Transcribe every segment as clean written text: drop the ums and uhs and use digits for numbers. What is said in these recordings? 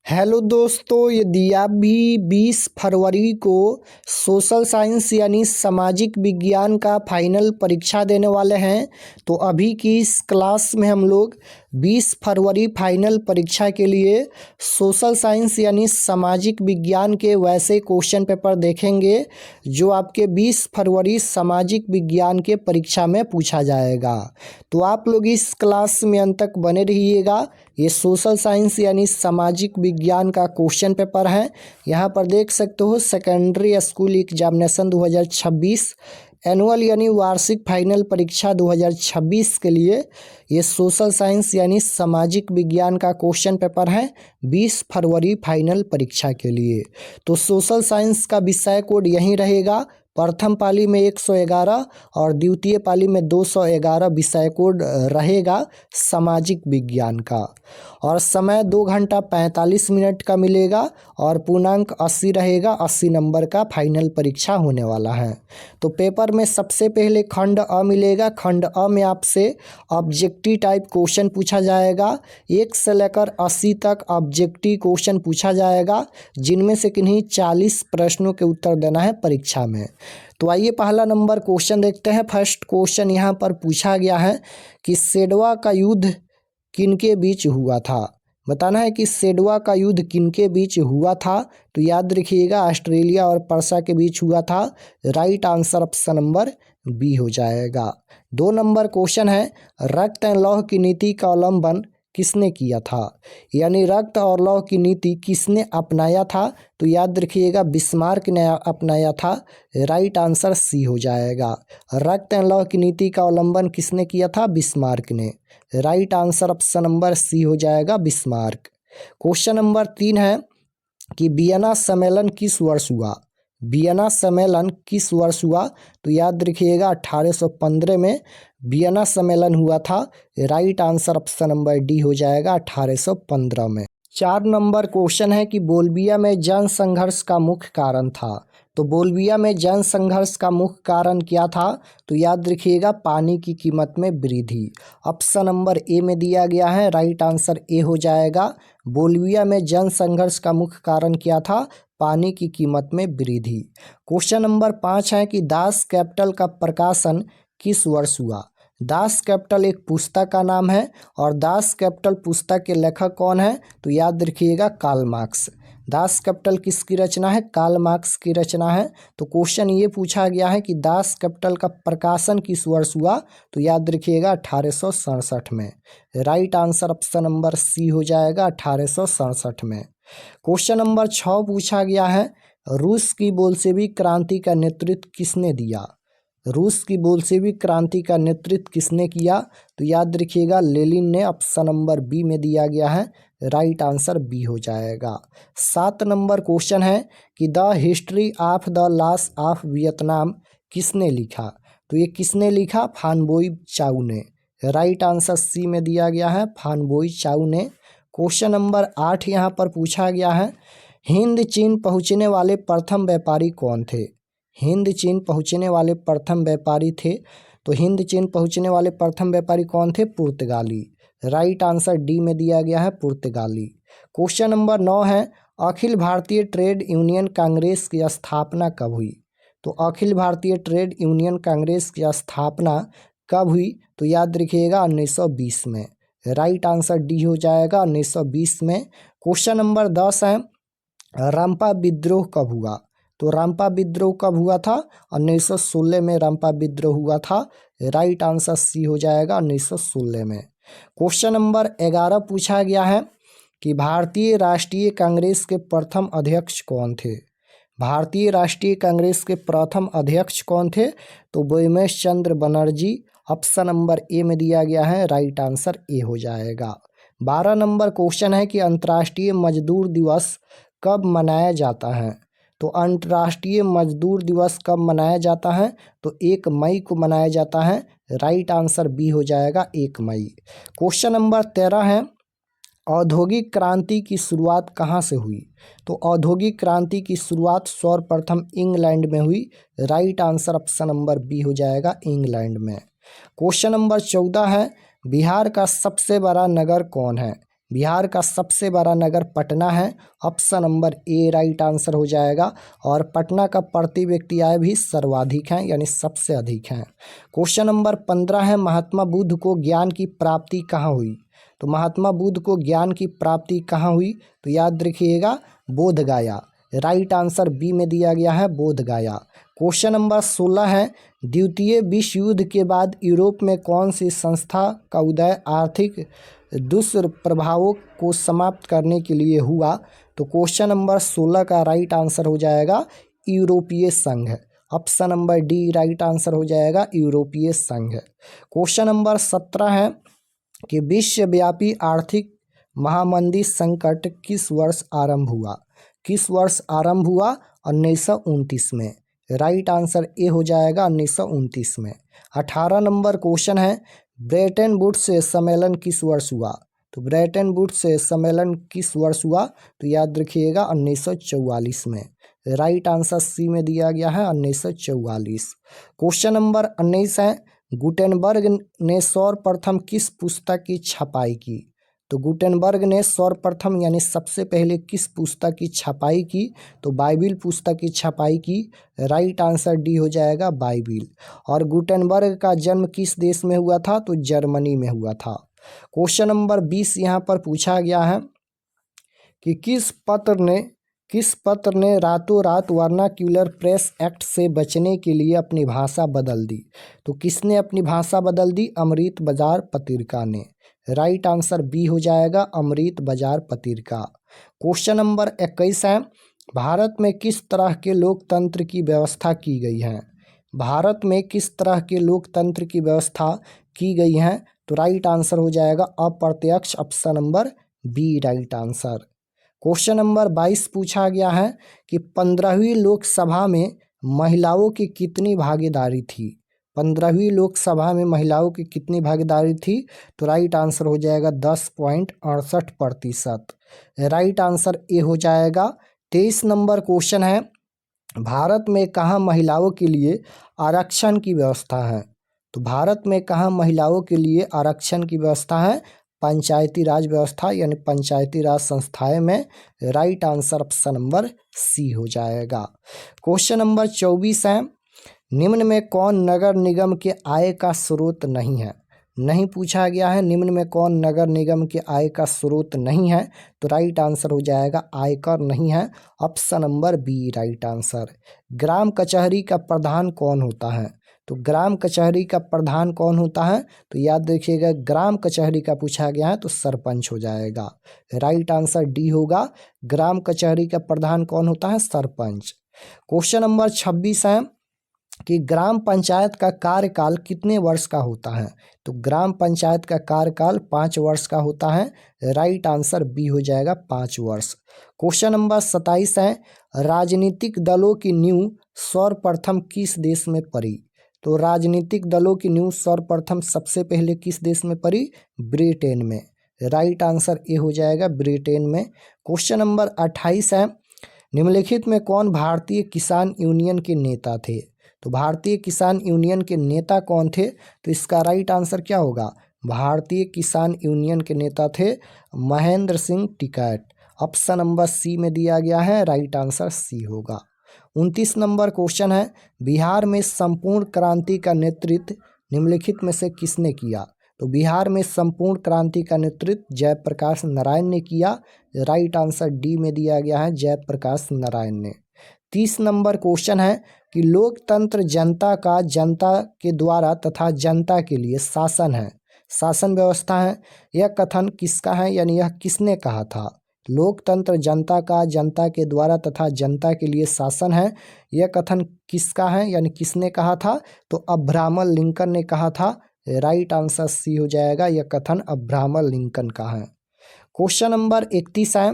Hello दोस्तों, यदि आप भी 20 फरवरी को सोशल साइंस यानी सामाजिक विज्ञान का फाइनल परीक्षा देने वाले हैं तो अभी की इस क्लास में हम लोग 20 फरवरी फाइनल परीक्षा के लिए सोशल साइंस यानी सामाजिक विज्ञान के वैसे क्वेश्चन पेपर देखेंगे जो आपके 20 फरवरी सामाजिक विज्ञान के परीक्षा में पूछा जाएगा। तो आप लोग इस क्लास में अंत तक बने रहिएगा। ये सोशल साइंस यानी सामाजिक विज्ञान का क्वेश्चन पेपर है। यहाँ पर देख सकते हो सेकेंडरी स्कूल एग्जामिनेशन 2026 एनुअल यानी वार्षिक फाइनल परीक्षा 2026 के लिए ये सोशल साइंस यानी सामाजिक विज्ञान का क्वेश्चन पेपर है 20 फरवरी फाइनल परीक्षा के लिए। तो सोशल साइंस का विषय कोड यही रहेगा। प्रथम पाली में 111 और द्वितीय पाली में 211 विषय कोड रहेगा सामाजिक विज्ञान का। और समय 2 घंटा 45 मिनट का मिलेगा और पूर्णांक 80 रहेगा। 80 नंबर का फाइनल परीक्षा होने वाला है। तो पेपर में सबसे पहले खंड अ मिलेगा। खंड अ में आपसे ऑब्जेक्टिव टाइप क्वेश्चन पूछा जाएगा। 1 से लेकर 80 तक ऑब्जेक्टिव क्वेश्चन पूछा जाएगा, जिनमें से किन्हीं 40 प्रश्नों के उत्तर देना है परीक्षा में। तो आइए पहला नंबर क्वेश्चन देखते हैं। फर्स्ट क्वेश्चन यहाँ पर पूछा गया है कि सेडवा का युद्ध किनके बीच हुआ था। बताना है कि सेडवा का युद्ध किनके बीच हुआ था। तो याद रखिएगा ऑस्ट्रेलिया और पर्सा के बीच हुआ था। Right answer option number B हो जाएगा। 2 नंबर क्वेश्चन है, रक्त एवं लौह की नीति का अवलंबन किसने किया था, यानी रक्त और लौह की नीति किसने अपनाया था। तो याद रखिएगा बिस्मार्क ने अपनाया था। राइट आंसर सी हो जाएगा। रक्त एवं लौह की नीति का अवलंबन किसने किया था, बिस्मार्क ने। Right answer option number C हो जाएगा बिस्मार्क। क्वेश्चन नंबर 3 है कि वियना सम्मेलन किस वर्ष हुआ। वियना सम्मेलन किस वर्ष हुआ। तो याद रखिएगा 1815 में वियना सम्मेलन हुआ था। Right answer option number D हो जाएगा 1815 में। 4 नंबर क्वेश्चन है कि बोल्बिया में जन संघर्ष का मुख्य कारण था। तो बोल्बिया में जन संघर्ष का मुख्य कारण क्या था। तो याद रखिएगा पानी की कीमत में वृद्धि। ऑप्शन नंबर ए में दिया गया है। राइट आंसर ए हो जाएगा। बोल्बिया में जन संघर्ष का मुख्य कारण क्या था, पानी की कीमत में वृद्धि। क्वेश्चन नंबर 5 है कि दास कैपिटल का प्रकाशन किस वर्ष हुआ। दास कैपिटल एक पुस्तक का नाम है और दास कैपिटल पुस्तक के लेखक कौन है। तो याद रखिएगा कार्ल मार्क्स। दास कैपिटल किसकी रचना है, कार्ल मार्क्स की रचना है। तो क्वेश्चन ये पूछा गया है कि दास कैपिटल का प्रकाशन किस वर्ष हुआ। तो याद रखिएगा 1867 में। Right answer option number C हो जाएगा 1867 में। क्वेश्चन नंबर 6 पूछा गया है, रूस की बोल्शेविक क्रांति का नेतृत्व किसने दिया। रूस की बोल्शेविक क्रांति का नेतृत्व किसने किया। तो याद रखिएगा लेनिन ने। ऑप्शन नंबर बी में दिया गया है। राइट आंसर बी हो जाएगा। 7 नंबर क्वेश्चन है कि the history of the loss of Vietnam किसने लिखा। तो ये किसने लिखा, फान बोई चाउ ने। राइट आंसर सी में दिया गया है, फान बोई चाउ ने। क्वेश्चन नंबर 8 यहाँ पर पूछा गया है, हिंद चीन पहुँचने वाले प्रथम व्यापारी कौन थे। हिंद चीन पहुँचने वाले प्रथम व्यापारी थे। तो हिंद चीन पहुँचने वाले प्रथम व्यापारी कौन थे, पुर्तगाली। राइट आंसर डी में दिया गया है, पुर्तगाली। क्वेश्चन नंबर 9 है, अखिल भारतीय ट्रेड यूनियन कांग्रेस की स्थापना कब हुई। तो अखिल भारतीय ट्रेड यूनियन कांग्रेस की स्थापना कब हुई। तो याद रखिएगा 1920 में। राइट आंसर डी हो जाएगा 1920 में। क्वेश्चन नंबर 10 है, रंपा विद्रोह कब हुआ। तो रंपा विद्रोह कब हुआ था, 1916 में रंपा विद्रोह हुआ था। राइट आंसर सी हो जाएगा 1916 में। क्वेश्चन नंबर 11 पूछा गया है कि भारतीय राष्ट्रीय कांग्रेस के प्रथम अध्यक्ष कौन थे। भारतीय राष्ट्रीय कांग्रेस के प्रथम अध्यक्ष कौन थे। तो बोयमेश चंद्र बनर्जी। ऑप्शन नंबर ए में दिया गया है। राइट आंसर ए हो जाएगा। 12 नंबर क्वेश्चन है कि अंतर्राष्ट्रीय मजदूर दिवस कब मनाया जाता है। तो अंतर्राष्ट्रीय मजदूर दिवस कब मनाया जाता है। तो 1 मई को मनाया जाता है। राइट आंसर बी हो जाएगा 1 मई। क्वेश्चन नंबर 13 है, औद्योगिक क्रांति की शुरुआत कहाँ से हुई। तो औद्योगिक क्रांति की शुरुआत सर्वप्रथम इंग्लैंड में हुई। Right answer option number B हो जाएगा इंग्लैंड में। क्वेश्चन नंबर 14 है, बिहार का सबसे बड़ा नगर कौन है। बिहार का सबसे बड़ा नगर पटना है, option number A right answer हो जाएगा। और पटना का प्रति व्यक्ति आय भी सर्वाधिक है, यानी सबसे अधिक है। क्वेश्चन नंबर 15 है, महात्मा बुद्ध को ज्ञान की प्राप्ति कहाँ हुई? तो महात्मा बुद्ध को ज्ञान की प्राप्ति कहाँ हुई? तो याद रखिएगा बोध गया। राइट आंसर बी में दिया गया है, बोध गया। क्वेश्चन नंबर 16 है, द्वितीय विश्व युद्ध के बाद यूरोप में कौन सी संस्था का उदय आर्थिक दुष्प्रभावों को समाप्त करने के लिए हुआ? तो क्वेश्चन नंबर 16 का राइट आंसर हो जाएगा यूरोपीय संघ। Option number D right answer हो जाएगा यूरोपीय संघ। क्वेश्चन नंबर 17 है कि विश्वव्यापी आर्थिक महामंदी संकट किस वर्ष आरंभ हुआ? किस वर्ष आरंभ हुआ? 1929 में। राइट आंसर ए हो जाएगा 1929 में। 18 नंबर क्वेश्चन है, ब्रेटन वुड्स सम्मेलन किस वर्ष हुआ? तो ब्रेटन वुड्स सम्मेलन किस वर्ष हुआ? तो याद रखिएगा 1944 में। राइट आंसर सी में दिया गया है 1944। क्वेश्चन नंबर 19 है, गुटेनबर्ग ने सर्वप्रथम किस पुस्तक की छपाई की? तो गुटेनबर्ग ने सर्वप्रथम यानी सबसे पहले किस पुस्तक की छपाई की? तो बाइबिल पुस्तक की छपाई की। राइट आंसर डी हो जाएगा बाइबिल। और गुटेनबर्ग का जन्म किस देश में हुआ था? तो जर्मनी में हुआ था। क्वेश्चन नंबर 20 यहाँ पर पूछा गया है कि किस पत्र ने रातों रात वर्नाक्यूलर प्रेस एक्ट से बचने के लिए अपनी भाषा बदल दी? तो किसने अपनी भाषा बदल दी? अमृत बाजार पत्रिका ने। राइट आंसर बी हो जाएगा अमृत बाजार पत्रिका। क्वेश्चन नंबर 21 है, भारत में किस तरह के लोकतंत्र की व्यवस्था की गई है? भारत में किस तरह के लोकतंत्र की व्यवस्था की गई है? तो राइट आंसर हो जाएगा अप्रत्यक्ष। Option number B right answer. Question number 22 पूछा गया है कि 15वीं लोकसभा में महिलाओं की कितनी भागीदारी थी? 15वीं लोकसभा में महिलाओं की कितनी भागीदारी थी? तो राइट आंसर हो जाएगा 10.68%। राइट आंसर ए हो जाएगा। 23 नंबर क्वेश्चन है, भारत में कहाँ महिलाओं के लिए आरक्षण की व्यवस्था है? तो भारत में कहाँ महिलाओं के लिए आरक्षण की व्यवस्था है? पंचायती राज व्यवस्था यानी पंचायती राज संस्थाएं में। Right answer option number C हो जाएगा। क्वेश्चन नंबर 24 है, निम्न में कौन नगर निगम के आय का स्रोत नहीं है? नहीं पूछा गया है निम्न में कौन नगर निगम के आय का स्रोत नहीं है? तो राइट आंसर हो जाएगा आयकर नहीं है। Option number B right answer. ग्राम कचहरी का प्रधान कौन होता है? तो ग्राम कचहरी का प्रधान कौन होता है? तो याद रखिएगा ग्राम कचहरी का पूछा गया है तो सरपंच हो जाएगा। राइट आंसर डी होगा। ग्राम कचहरी का प्रधान कौन होता है? सरपंच। क्वेश्चन नंबर 26 है कि ग्राम पंचायत का कार्यकाल कितने वर्ष का होता है? तो ग्राम पंचायत का कार्यकाल 5 वर्ष का होता है। राइट आंसर बी हो जाएगा 5 वर्ष। क्वेश्चन नंबर 27 है, राजनीतिक दलों की नींव सर्वप्रथम किस देश में पड़ी? तो राजनीतिक दलों की नींव सर्वप्रथम सबसे पहले किस देश में पड़ी? ब्रिटेन में। राइट आंसर ए हो जाएगा ब्रिटेन में। क्वेश्चन नंबर 28 है, निम्नलिखित में कौन भारतीय किसान यूनियन के नेता थे? तो भारतीय किसान यूनियन के नेता कौन थे? तो इसका राइट आंसर क्या होगा? भारतीय किसान यूनियन के नेता थे Mahendra Singh Tikait. Option number C में दिया गया है। राइट आंसर सी होगा। 29 नंबर क्वेश्चन है, बिहार में संपूर्ण क्रांति का नेतृत्व निम्नलिखित में से किसने किया? तो बिहार में संपूर्ण क्रांति का नेतृत्व जयप्रकाश नारायण ने किया। राइट आंसर डी में दिया गया है जयप्रकाश नारायण ने। 30 नंबर क्वेश्चन है कि लोकतंत्र जनता का जनता के द्वारा तथा जनता के लिए शासन है, शासन व्यवस्था है। यह कथन किसका है, यानी यह किसने कहा था? लोकतंत्र जनता का जनता के द्वारा तथा जनता के लिए शासन है, यह कथन किसका है, यानी किसने कहा था? तो अब्राहम लिंकन ने कहा था। राइट आंसर सी हो जाएगा, यह कथन अब्राहम लिंकन का है। क्वेश्चन नंबर 31 है,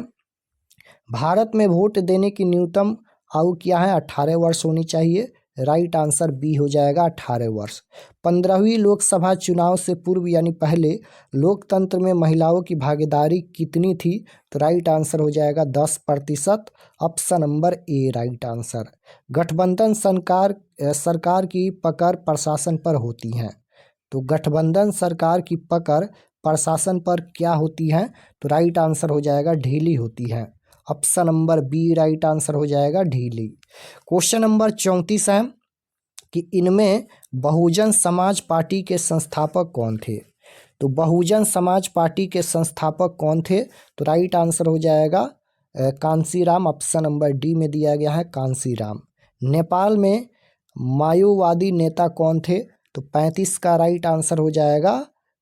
भारत में वोट देने की न्यूनतम आयु क्या है? 18 वर्ष होनी चाहिए। राइट आंसर बी हो जाएगा 18 वर्ष। 15वीं लोकसभा चुनाव से पूर्व यानी पहले लोकतंत्र में महिलाओं की भागीदारी कितनी थी? तो राइट आंसर हो जाएगा 10%। Option number A right answer. गठबंधन सरकार की पकड़ प्रशासन पर होती है। तो गठबंधन सरकार की पकड़ प्रशासन पर क्या होती हैं? तो राइट आंसर हो जाएगा ढीली होती हैं। Option number B right answer हो जाएगा ढीली। क्वेश्चन नंबर 34 है कि इनमें बहुजन समाज पार्टी के संस्थापक कौन थे? तो बहुजन समाज पार्टी के संस्थापक कौन थे? तो राइट आंसर हो जाएगा कांसीराम। ऑप्शन नंबर डी में दिया गया है कांसीराम। नेपाल में माओवादी नेता कौन थे? तो 35 का राइट आंसर हो जाएगा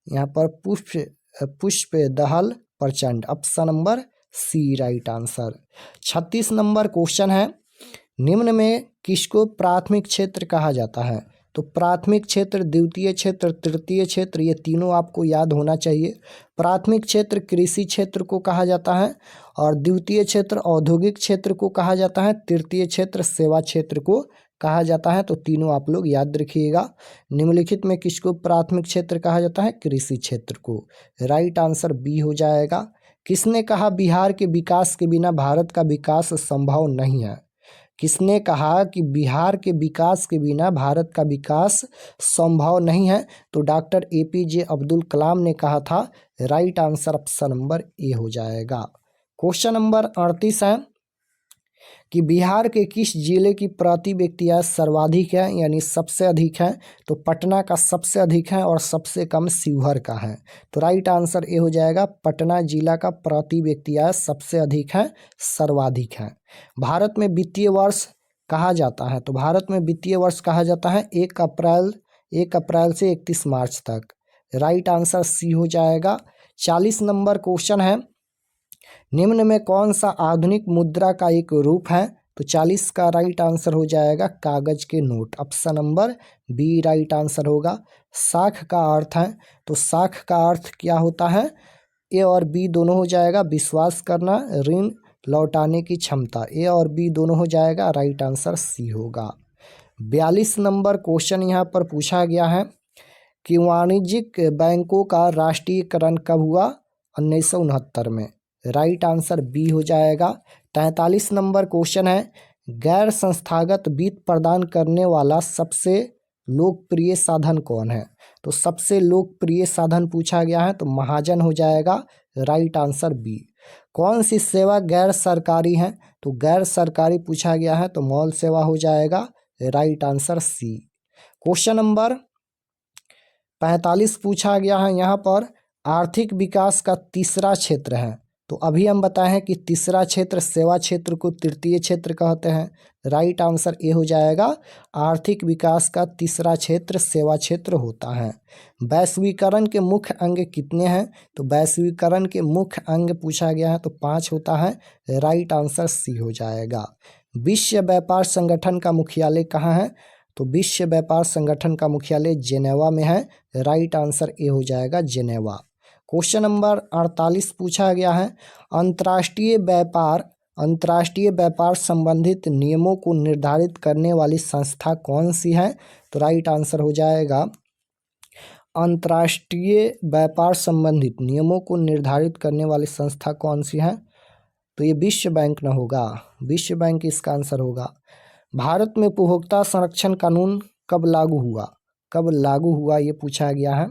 यहाँ पर Pushpa Dahal Prachanda. Option number C right answer. 36 number question है, निम्न में किसको प्राथमिक क्षेत्र कहा जाता है? तो प्राथमिक क्षेत्र, द्वितीय क्षेत्र, तृतीय क्षेत्र, ये तीनों आपको याद होना चाहिए। प्राथमिक क्षेत्र कृषि क्षेत्र को कहा जाता है और द्वितीय क्षेत्र औद्योगिक क्षेत्र को कहा जाता है, तृतीय क्षेत्र सेवा क्षेत्र को कहा जाता है। तो तीनों आप लोग याद रखिएगा। निम्नलिखित में किसको प्राथमिक क्षेत्र कहा जाता है? कृषि क्षेत्र को। राइट आंसर बी हो जाएगा। किसने कहा बिहार के विकास के बिना भारत का विकास संभव नहीं है? किसने कहा कि बिहार के विकास के बिना भारत का विकास संभव नहीं है? तो डॉक्टर APJ अब्दुल कलाम ने कहा था। Right answer option number A हो जाएगा। क्वेश्चन नंबर 38 है कि बिहार के किस जिले की प्रति व्यक्ति आय सर्वाधिक है, यानी सबसे अधिक है? तो पटना का सबसे अधिक है और सबसे कम शिवहर का है। तो राइट आंसर ए हो जाएगा, पटना जिला का प्रति व्यक्ति आय सबसे अधिक है, सर्वाधिक है। भारत में वित्तीय वर्ष कहा जाता है? तो भारत में वित्तीय वर्ष कहा जाता है 1 अप्रैल से 31 मार्च तक। राइट आंसर सी हो जाएगा। 40 नंबर क्वेश्चन है, निम्न में कौन सा आधुनिक मुद्रा का एक रूप है? तो 40 का राइट आंसर हो जाएगा कागज के note. Option number B right answer होगा। साख का अर्थ है, तो साख का अर्थ क्या होता है? ए और बी दोनों हो जाएगा, विश्वास करना, ऋण लौटाने की क्षमता। ए और बी दोनों हो जाएगा, राइट आंसर सी होगा। 42 नंबर क्वेश्चन यहाँ पर पूछा गया है कि वाणिज्यिक बैंकों का राष्ट्रीयकरण कब हुआ? 1969 में। राइट आंसर बी हो जाएगा। 43 नंबर क्वेश्चन है, गैर संस्थागत वित्त प्रदान करने वाला सबसे लोकप्रिय साधन कौन है? तो सबसे लोकप्रिय साधन पूछा गया है, तो महाजन हो जाएगा। Right answer B. कौन सी सेवा गैर सरकारी है? तो गैर सरकारी पूछा गया है, तो मॉल सेवा हो जाएगा। Right answer C. Question number 45 पूछा गया है यहाँ पर, आर्थिक विकास का तीसरा क्षेत्र है। तो अभी हम बताए हैं कि तीसरा क्षेत्र सेवा क्षेत्र को तृतीय क्षेत्र कहते हैं। राइट आंसर ए हो जाएगा, आर्थिक विकास का तीसरा क्षेत्र सेवा क्षेत्र होता है। वैश्वीकरण के मुख्य अंग कितने हैं? तो वैश्वीकरण के मुख्य अंग पूछा गया है, तो 5 होता है। राइट आंसर सी हो जाएगा। विश्व व्यापार संगठन का मुख्यालय कहाँ है? तो विश्व व्यापार संगठन का मुख्यालय जेनेवा में है। राइट आंसर ए हो जाएगा, जेनेवा। क्वेश्चन नंबर 48 पूछा गया है, अंतर्राष्ट्रीय व्यापार संबंधित नियमों को निर्धारित करने वाली संस्था कौन सी है? तो राइट आंसर हो जाएगा, अंतर्राष्ट्रीय व्यापार संबंधित नियमों को निर्धारित करने वाली संस्था कौन सी है? तो ये विश्व बैंक न होगा, विश्व बैंक इसका आंसर होगा। भारत में उपभोक्ता संरक्षण कानून कब लागू हुआ ये पूछा गया है,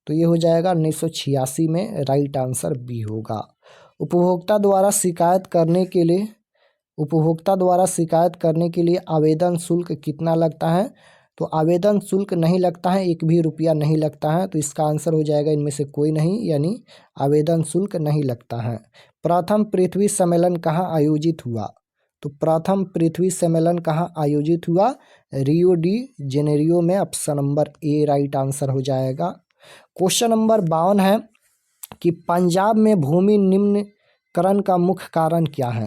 तो ये हो जाएगा 1986 में। राइट आंसर बी होगा। उपभोक्ता द्वारा शिकायत करने के लिए आवेदन शुल्क कितना लगता है? तो आवेदन शुल्क नहीं लगता है, 1 भी रुपया नहीं लगता है। तो इसका आंसर हो जाएगा इनमें से कोई नहीं, यानी आवेदन शुल्क नहीं लगता है। प्रथम पृथ्वी सम्मेलन कहाँ आयोजित हुआ? तो प्रथम पृथ्वी सम्मेलन कहाँ आयोजित हुआ? रियो डी जेनेरियो में। Option number A right answer हो जाएगा। क्वेश्चन नंबर 52 है कि पंजाब में भूमि निम्नीकरण का मुख्य कारण क्या है?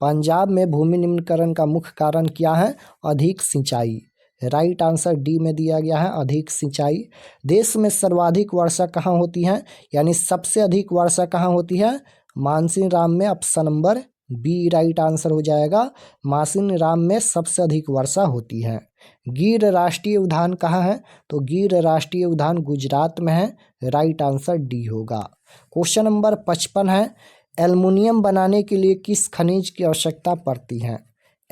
पंजाब में भूमि निम्नीकरण का मुख्य कारण क्या है? अधिक सिंचाई। राइट आंसर डी में दिया गया है, अधिक सिंचाई। देश में सर्वाधिक वर्षा कहाँ होती है, यानी सबसे अधिक वर्षा कहाँ होती है? मानसीराम में। Option number B right answer हो जाएगा, मानसीराम में सबसे अधिक वर्षा होती है। गिर राष्ट्रीय उद्यान कहाँ है? तो गिर राष्ट्रीय उद्यान गुजरात में है। राइट आंसर डी होगा। क्वेश्चन नंबर 55 है, एल्युमिनियम बनाने के लिए किस खनिज की आवश्यकता पड़ती है?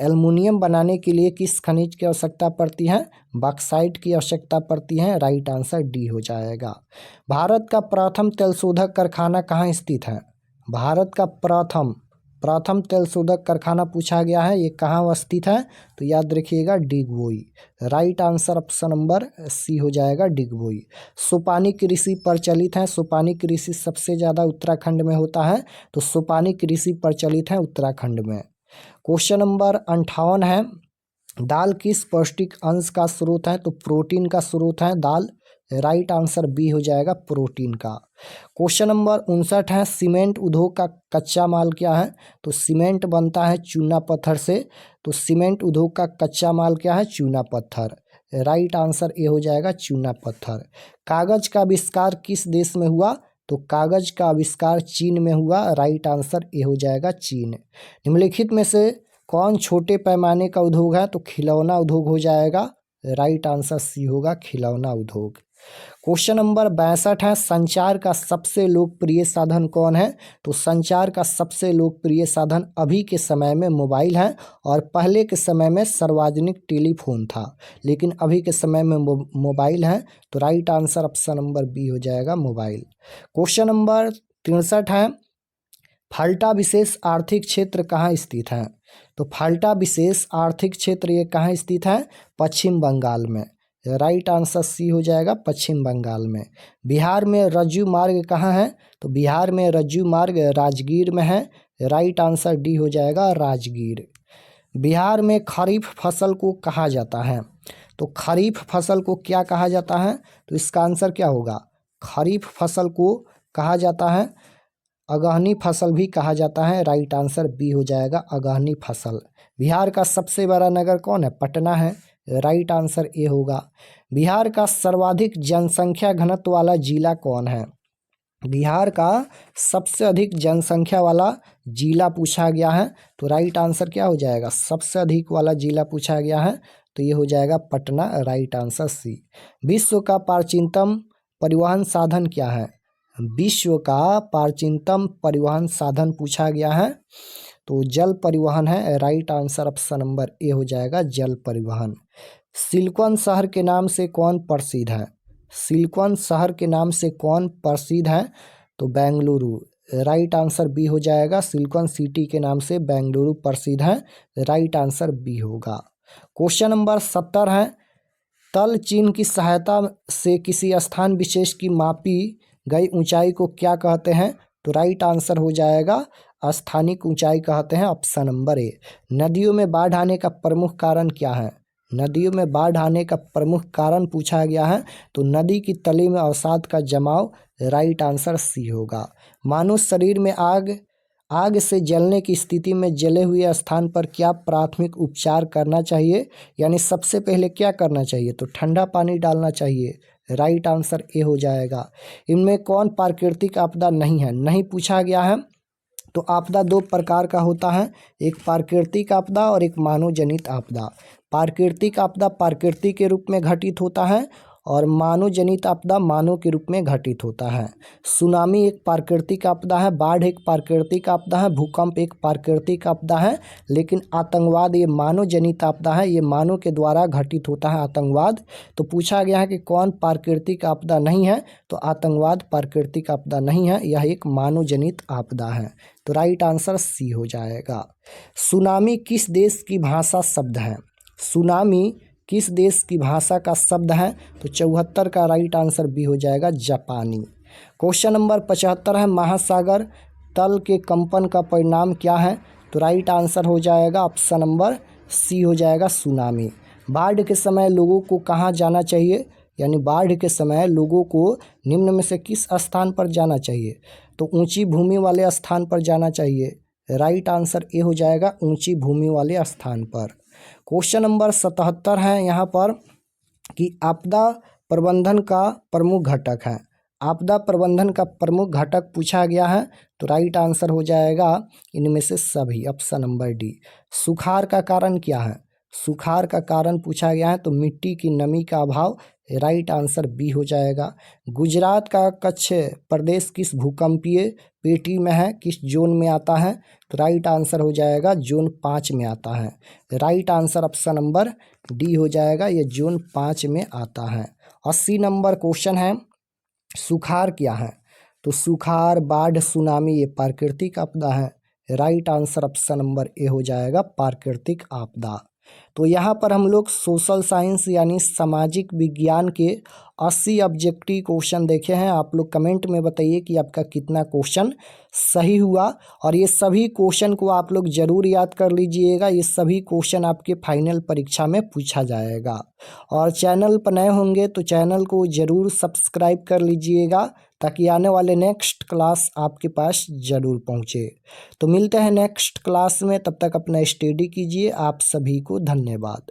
एल्युमिनियम बनाने के लिए किस खनिज की आवश्यकता पड़ती है? बॉक्साइट की आवश्यकता पड़ती है। राइट आंसर डी हो जाएगा। भारत का प्रथम तेलशोधक कारखाना कहाँ स्थित है? भारत का प्रथम तेलशोधक कारखाना पूछा गया है, ये कहाँ स्थित है? तो याद रखिएगा Digboi. Right answer option number C हो जाएगा, डिगबोई। सोपानी कृषि प्रचलित है। सोपानी कृषि सबसे ज़्यादा उत्तराखंड में होता है, तो सोपानी कृषि प्रचलित है उत्तराखंड में। क्वेश्चन नंबर 58 है, दाल किस पौष्टिक अंश का स्रोत है? तो प्रोटीन का स्रोत है दाल। राइट आंसर बी हो जाएगा, प्रोटीन का। क्वेश्चन नंबर 59 है, सीमेंट उद्योग का कच्चा माल क्या है? तो सीमेंट बनता है चूना पत्थर से, तो सीमेंट उद्योग का कच्चा माल क्या है? चूना पत्थर। राइट आंसर ए हो जाएगा, चूना पत्थर। कागज का आविष्कार किस देश में हुआ? तो कागज का आविष्कार चीन में हुआ। राइट आंसर ए हो जाएगा, चीन। निम्नलिखित में से कौन छोटे पैमाने का उद्योग है? तो खिलौना उद्योग हो जाएगा। राइट आंसर सी होगा, खिलौना उद्योग। क्वेश्चन नंबर 62 है, संचार का सबसे लोकप्रिय साधन कौन है? तो संचार का सबसे लोकप्रिय साधन अभी के समय में मोबाइल है, और पहले के समय में सार्वजनिक टेलीफोन था, लेकिन अभी के समय में मोबाइल है। तो right answer option number B हो जाएगा, मोबाइल। क्वेश्चन नंबर 63 है, फाल्टा विशेष आर्थिक क्षेत्र कहाँ स्थित है? तो फाल्टा विशेष आर्थिक क्षेत्र ये कहाँ स्थित है? पश्चिम बंगाल में। राइट आंसर सी हो जाएगा, पश्चिम बंगाल में। बिहार में रज्जू मार्ग कहाँ है? तो बिहार में रज्जू मार्ग राजगीर में है। राइट आंसर डी हो जाएगा, राजगीर। बिहार में खरीफ फसल को कहा जाता है? तो खरीफ फसल को क्या कहा जाता है? तो इसका आंसर क्या होगा? खरीफ फसल को कहा जाता है अगहनी फसल भी कहा जाता है। राइट आंसर बी हो जाएगा, अगहनी फसल। बिहार का सबसे बड़ा नगर कौन है? पटना है। राइट आंसर ए होगा। बिहार का सर्वाधिक जनसंख्या घनत्व वाला जिला कौन है? बिहार का सबसे अधिक जनसंख्या वाला जिला पूछा गया है, तो राइट आंसर क्या हो जाएगा? सबसे अधिक वाला जिला पूछा गया है, तो ये हो जाएगा पटना। राइट आंसर सी। विश्व का प्राचीनतम परिवहन साधन क्या है? विश्व का प्राचीनतम परिवहन साधन पूछा गया है, तो जल परिवहन है। Right answer option number A हो जाएगा, जल परिवहन। सिलिकॉन शहर के नाम से कौन प्रसिद्ध है? सिलिकॉन शहर के नाम से कौन प्रसिद्ध है? तो बेंगलुरु। राइट आंसर बी हो जाएगा, सिलिकॉन सिटी के नाम से बेंगलुरु प्रसिद्ध है। राइट आंसर बी होगा। क्वेश्चन नंबर 70 है, तल चिन्ह की सहायता से किसी स्थान विशेष की मापी गई ऊंचाई को क्या कहते हैं? तो राइट आंसर हो जाएगा, स्थानिक ऊंचाई कहते हैं। Option number A. नदियों में बाढ़ आने का प्रमुख कारण क्या है? नदियों में बाढ़ आने का प्रमुख कारण पूछा गया है, तो नदी की तली में अवसाद का जमाव। राइट आंसर सी होगा। मानव शरीर में आग से जलने की स्थिति में जले हुए स्थान पर क्या प्राथमिक उपचार करना चाहिए? यानी सबसे पहले क्या करना चाहिए? तो ठंडा पानी डालना चाहिए। राइट आंसर ए हो जाएगा। इनमें कौन प्राकृतिक आपदा नहीं है? नहीं पूछा गया है। तो आपदा दो प्रकार का होता है, एक प्राकृतिक आपदा और एक मानव जनित आपदा। प्राकृतिक आपदा प्रकृति के रूप में घटित होता है, और मानव जनित आपदा मानव के रूप में घटित होता है। सुनामी एक प्राकृतिक आपदा है, बाढ़ एक प्राकृतिक आपदा है, भूकंप एक प्राकृतिक आपदा है, लेकिन आतंकवाद ये मानव जनित आपदा है, ये मानव के द्वारा घटित होता है आतंकवाद। तो पूछा गया है कि कौन प्राकृतिक आपदा नहीं है? तो आतंकवाद प्राकृतिक आपदा नहीं है, यह एक मानव जनित आपदा है। तो राइट आंसर सी हो जाएगा। सुनामी किस देश की भाषा शब्द है? सुनामी किस देश की भाषा का शब्द है? तो 74 का राइट आंसर बी हो जाएगा, जापानी। क्वेश्चन नंबर 75 है, महासागर तल के कंपन का परिणाम क्या है? तो राइट आंसर हो जाएगा ऑप्शन नंबर सी हो जाएगा, सुनामी। बाढ़ के समय लोगों को कहाँ जाना चाहिए? यानी बाढ़ के समय लोगों को निम्न में से किस स्थान पर जाना चाहिए? तो ऊंची भूमि वाले स्थान पर जाना चाहिए। राइट आंसर ए हो जाएगा, ऊंची भूमि वाले स्थान पर। क्वेश्चन नंबर 77 है यहाँ पर कि आपदा प्रबंधन का प्रमुख घटक है। आपदा प्रबंधन का प्रमुख घटक पूछा गया है, तो राइट आंसर हो जाएगा इनमें से सभी। Option number D. सुखाड़ का कारण क्या है? सुखाड़ का कारण पूछा गया है तो मिट्टी की नमी का अभाव, राइट आंसर बी हो जाएगा। गुजरात का कच्छ प्रदेश किस भूकंपीय पेटी में है, किस जोन में आता है, तो राइट आंसर हो जाएगा जोन 5 में आता है। Right answer option number D हो जाएगा, ये जोन 5 में आता है। 80 नंबर क्वेश्चन है, सुखाड़ क्या है, तो सुखाड़, बाढ़, सुनामी ये प्राकृतिक आपदा है। Right answer option number A हो जाएगा, प्राकृतिक आपदा। तो यहाँ पर हम लोग सोशल साइंस यानी सामाजिक विज्ञान के 80 ऑब्जेक्टिव क्वेश्चन देखे हैं। आप लोग कमेंट में बताइए कि आपका कितना क्वेश्चन सही हुआ, और ये सभी क्वेश्चन को आप लोग जरूर याद कर लीजिएगा। ये सभी क्वेश्चन आपके फाइनल परीक्षा में पूछा जाएगा। और चैनल पर नए होंगे तो चैनल को ज़रूर सब्सक्राइब कर लीजिएगा, ताकि आने वाले नेक्स्ट क्लास आपके पास ज़रूर पहुँचे। तो मिलते हैं नेक्स्ट क्लास में, तब तक अपना स्टडी कीजिए। आप सभी को धन्यवाद।